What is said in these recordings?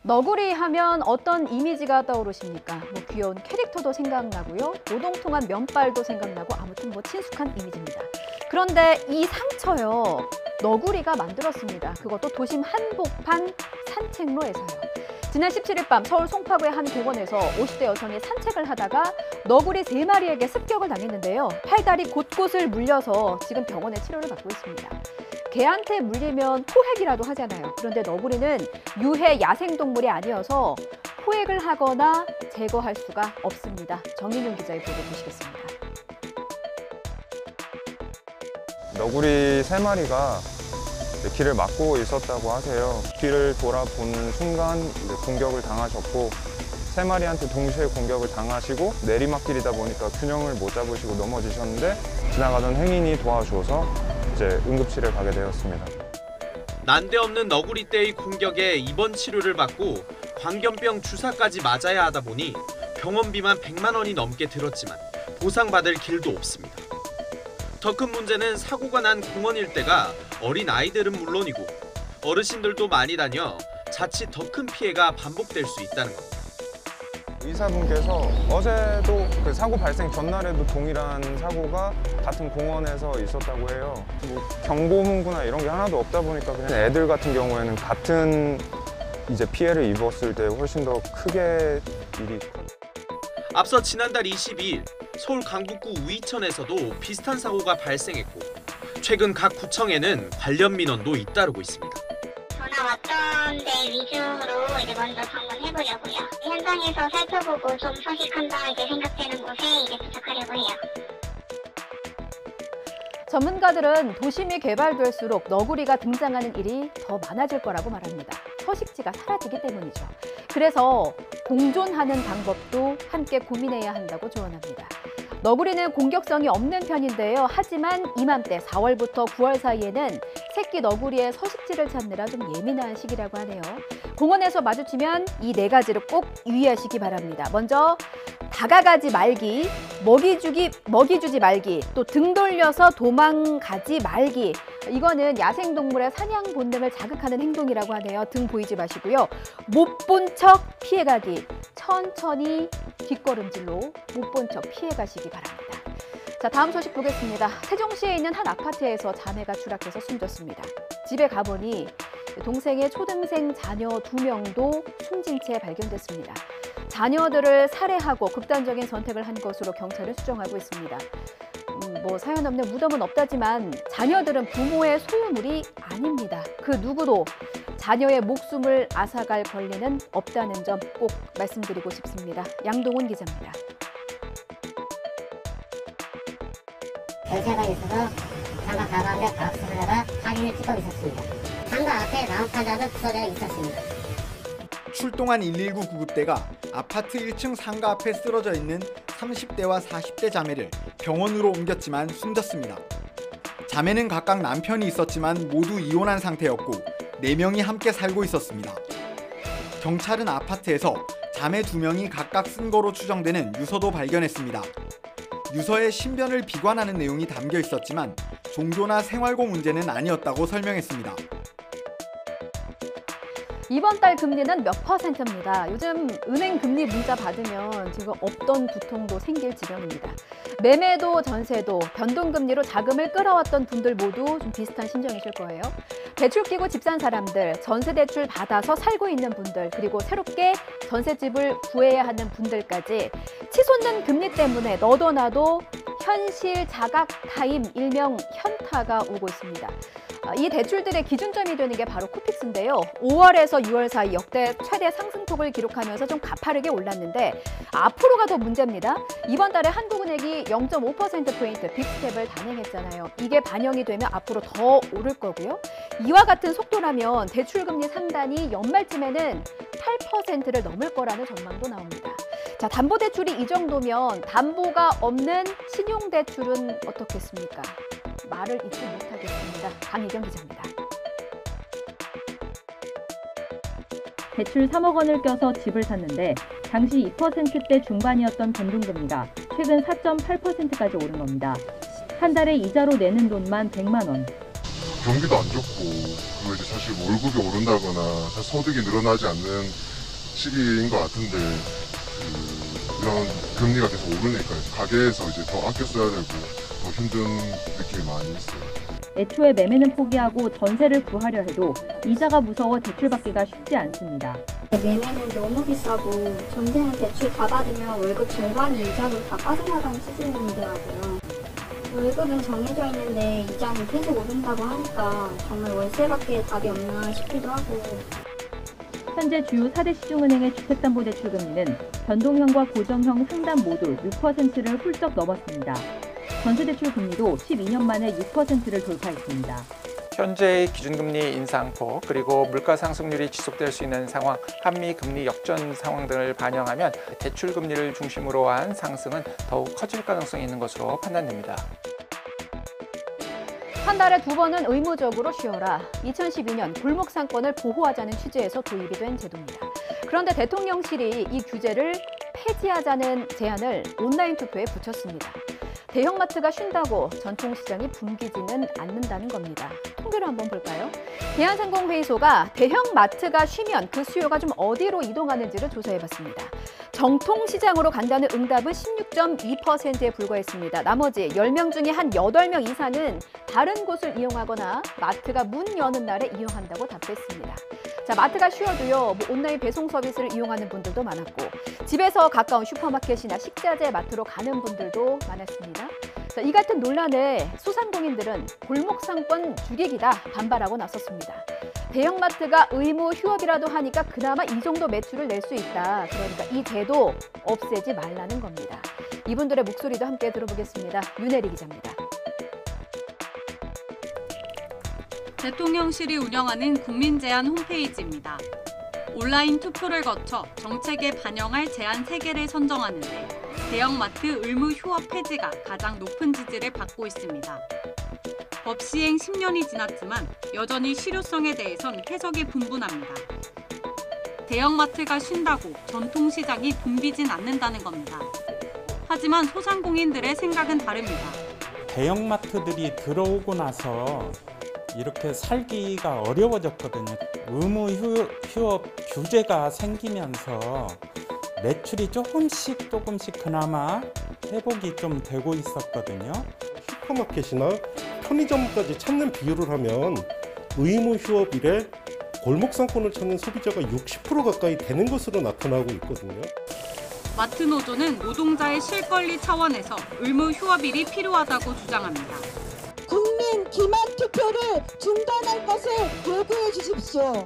너구리 하면 어떤 이미지가 떠오르십니까? 뭐 귀여운 캐릭터도 생각나고요. 오동통한 면발도 생각나고 아무튼 뭐 친숙한 이미지입니다. 그런데 이 상처요. 너구리가 만들었습니다. 그것도 도심 한복판 산책로에서요. 지난 17일 밤 서울 송파구의 한 공원에서 50대 여성이 산책을 하다가 너구리 3마리에게 습격을 당했는데요. 팔다리 곳곳을 물려서 지금 병원에 치료를 받고 있습니다. 개한테 물리면 포획이라도 하잖아요. 그런데 너구리는 유해 야생동물이 아니어서 포획을 하거나 제거할 수가 없습니다. 정인용 기자의 보도 보시겠습니다. 너구리 3마리가 길을 막고 있었다고 하세요. 길을 돌아보는 순간 공격을 당하셨고 3마리한테 동시에 공격을 당하시고 내리막길이다 보니까 균형을 못 잡으시고 넘어지셨는데 지나가던 행인이 도와줘서 이제 응급실에 가게 되었습니다. 난데없는 너구리떼의 공격에 입원 치료를 받고 광견병 주사까지 맞아야 하다 보니 병원비만 100만 원이 넘게 들었지만 보상받을 길도 없습니다. 더 큰 문제는 사고가 난 공원 일대가 어린 아이들은 물론이고 어르신들도 많이 다녀 자칫 더 큰 피해가 반복될 수 있다는 겁니다. 의사분께서 어제도 그 사고 발생 전날에도 동일한 사고가 같은 공원에서 있었다고 해요. 뭐 경보 문구나 이런 게 하나도 없다 보니까 그냥 애들 같은 경우에는 같은 이제 피해를 입었을 때 훨씬 더 크게 일이 커요. 앞서 지난달 22일 서울 강북구 우이천에서도 비슷한 사고가 발생했고 최근 각 구청에는 관련 민원도 잇따르고 있습니다. 전화 왔던 데 위주로 이제 먼저 방문해보려고요. 현장에서 살펴보고 좀 서식한다 이제 생각되는 곳에 이제 도착하려고 해요. 전문가들은 도심이 개발될수록 너구리가 등장하는 일이 더 많아질 거라고 말합니다. 서식지가 사라지기 때문이죠. 그래서 공존하는 방법도 함께 고민해야 한다고 조언합니다. 너구리는 공격성이 없는 편인데요. 하지만 이맘때 4월부터 9월 사이에는 새끼 너구리의 서식지를 찾느라 좀 예민한 시기라고 하네요. 공원에서 마주치면 이 4가지를 꼭 유의하시기 바랍니다. 먼저 다가가지 말기, 먹이 주지 말기, 또 등 돌려서 도망가지 말기. 이거는 야생동물의 사냥 본능을 자극하는 행동이라고 하네요. 등 보이지 마시고요. 못 본 척 피해가기, 천천히 뒷걸음질로 못 본 척 피해가시기 바랍니다. 자, 다음 소식 보겠습니다. 세종시에 있는 한 아파트에서 자매가 추락해서 숨졌습니다. 집에 가보니 동생의 초등생 자녀 2명도 숨진 채 발견됐습니다. 자녀들을 살해하고 극단적인 선택을 한 것으로 경찰은 수정하고 있습니다. 뭐 사연 없는 무덤은 없다지만 자녀들은 부모의 소유물이 아닙니다. 그 누구도 자녀의 목숨을 앗아갈 권리는 없다는 점 꼭 말씀드리고 싶습니다. 양동훈 기자입니다. 경찰관이 있어서 장가 가방에 박수를 하다가 사진을 찍고 있었습니다. 장가 앞에 나무판자도 부서져 있었습니다. 출동한 119 구급대가 아파트 1층 상가 앞에 쓰러져 있는 30대와 40대 자매를 병원으로 옮겼지만 숨졌습니다. 자매는 각각 남편이 있었지만 모두 이혼한 상태였고 4명이 함께 살고 있었습니다. 경찰은 아파트에서 자매 2명이 각각 쓴 거로 추정되는 유서도 발견했습니다. 유서에 신변을 비관하는 내용이 담겨 있었지만 종교나 생활고 문제는 아니었다고 설명했습니다. 이번 달 금리는 몇 %입니다. 요즘 은행 금리 문자 받으면 지금 없던 두통도 생길 지경입니다. 매매도 전세도 변동금리로 자금을 끌어왔던 분들 모두 좀 비슷한 심정이실 거예요. 대출 끼고 집 산 사람들, 전세 대출 받아서 살고 있는 분들, 그리고 새롭게 전셋집을 구해야 하는 분들까지 치솟는 금리 때문에 너도 나도 현실 자각 타임, 일명 현타가 오고 있습니다. 이 대출들의 기준점이 되는 게 바로 코픽스인데요. 5월에서 6월 사이 역대 최대 상승폭을 기록하면서 좀 가파르게 올랐는데 앞으로가 더 문제입니다. 이번 달에 한국은행이 0.5%포인트 빅스텝을 단행했잖아요. 이게 반영이 되면 앞으로 더 오를 거고요. 이와 같은 속도라면 대출금리 상단이 연말쯤에는 8%를 넘을 거라는 전망도 나옵니다. 자, 담보대출이 이 정도면 담보가 없는 신용대출은 어떻겠습니까? 말을 잊지 못하겠습니다. 강희경 기자입니다. 대출 3억 원을 껴서 집을 샀는데 당시 2%대 중반이었던 변동금리가 최근 4.8%까지 오른 겁니다. 한 달에 이자로 내는 돈만 100만 원. 경기도 안 좋고 그리고 이제 사실 월급이 오른다거나 소득이 늘어나지 않는 시기인 것 같은데 이런 금리가 계속 오르니까 가게에서 이제 더 아껴 써야 되고 더 힘든 느낌이 많이 있어요. 애초에 매매는 포기하고 전세를 구하려 해도 이자가 무서워 대출받기가 쉽지 않습니다. 매매는 너무 비싸고 전세는 대출 다 받으면 월급 절반이 이자로 다 빠져나가는 수준이더라고요. 월급은 정해져 있는데 이자는 계속 오른다고 하니까 정말 월세밖에 답이 없나 싶기도 하고. 현재 주요 4대 시중은행의 주택담보대출 금리는 변동형과 고정형 상담 모두 6%를 훌쩍 넘었습니다. 전세대출 금리도 12년 만에 6%를 돌파했습니다. 현재의 기준금리 인상폭 그리고 물가 상승률이 지속될 수 있는 상황, 한미 금리 역전 상황 등을 반영하면 대출 금리를 중심으로 한 상승은 더욱 커질 가능성이 있는 것으로 판단됩니다. 한 달에 2번은 의무적으로 쉬어라. 2012년 골목 상권을 보호하자는 취지에서 도입이 된 제도입니다. 그런데 대통령실이 이 규제를 폐지하자는 제안을 온라인 투표에 붙였습니다. 대형마트가 쉰다고 전통시장이 붐비지는 않는다는 겁니다. 통계를 한번 볼까요? 대한상공회의소가 대형마트가 쉬면 그 수요가 좀 어디로 이동하는지를 조사해봤습니다. 정통시장으로 간다는 응답은 16.2%에 불과했습니다. 나머지 10명 중에 한 8명 이상은 다른 곳을 이용하거나 마트가 문 여는 날에 이용한다고 답했습니다. 자, 마트가 쉬어도요, 온라인 배송 서비스를 이용하는 분들도 많았고, 집에서 가까운 슈퍼마켓이나 식자재 마트로 가는 분들도 많았습니다. 자, 이 같은 논란에 소상공인들은 골목 상권 죽이기다 반발하고 나섰습니다. 대형마트가 의무 휴업이라도 하니까 그나마 이 정도 매출을 낼 수 있다. 그러니까 이 제도 없애지 말라는 겁니다. 이분들의 목소리도 함께 들어보겠습니다. 윤혜리 기자입니다. 대통령실이 운영하는 국민제안 홈페이지입니다. 온라인 투표를 거쳐 정책에 반영할 제안 3개를 선정하는데 대형마트 의무 휴업 폐지가 가장 높은 지지를 받고 있습니다. 법 시행 10년이 지났지만 여전히 실효성에 대해선 해석이 분분합니다. 대형마트가 쉰다고 전통시장이 붐비진 않는다는 겁니다. 하지만 소상공인들의 생각은 다릅니다. 대형마트들이 들어오고 나서 이렇게 살기가 어려워졌거든요. 의무 휴업 규제가 생기면서 매출이 조금씩 그나마 회복이 좀 되고 있었거든요. 슈퍼마켓이나 편의점까지 찾는 비율을 하면 의무 휴업일에 골목 상권을 찾는 소비자가 60% 가까이 되는 것으로 나타나고 있거든요. 마트 노조는 노동자의 실권리 차원에서 의무 휴업일이 필요하다고 주장합니다. 국민 기만 투표를 중단할 것을 요구해 주십시오.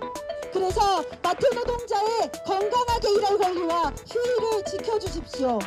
그래서 마트 노동자의 건강하게 일할 권리와 휴일을 지켜주십시오.